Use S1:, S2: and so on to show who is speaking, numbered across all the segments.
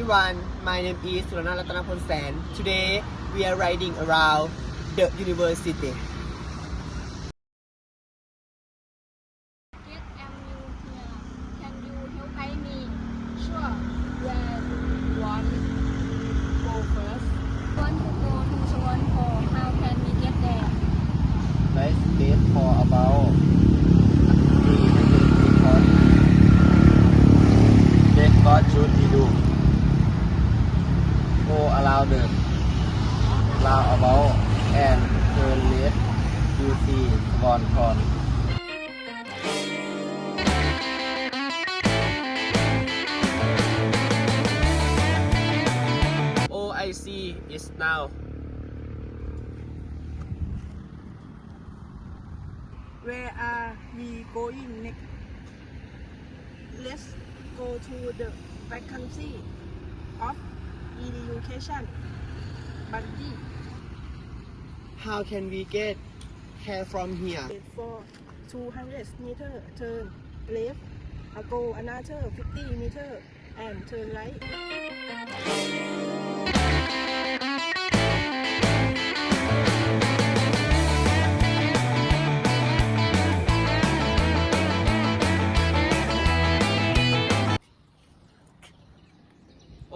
S1: everyone, my name is Surana Ratanaphol Sen. Today we are riding around the university.
S2: Yes, I'm new here. Can you help guide me? Sure. Where do you want to go first? Want to go to Suwonpo. How can we get there?
S3: Let's wait for about 300 because then what should we do? Go around the roundabout and turn left to see Swan Pond.
S1: All I see is now.
S4: Where are we going next? Let's go to the Faculty of Education. Bungee.
S1: How can we get here from here?
S4: For 200 meter turn left. Go another 50 meter and turn right.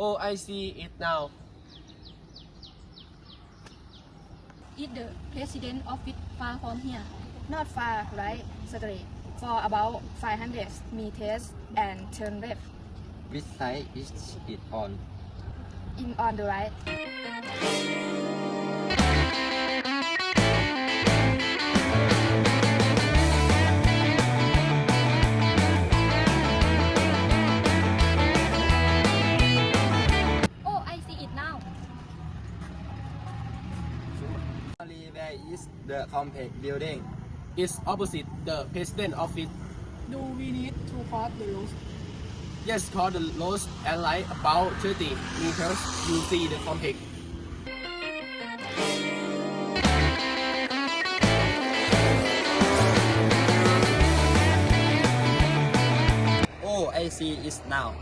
S1: Oh, I see it now.
S2: Is the president office far from here?
S4: Not far, right? Straight. For about 500 meters and turn left.
S3: Which side is it on?
S4: In on the right.
S2: Oh, I see it now.
S3: Where is the complex building?
S1: It's opposite the president office.
S4: Do we need to cross the road?
S1: Yes, cross the road and like about 30 meters, you see the complex.
S3: Oh, I see it now.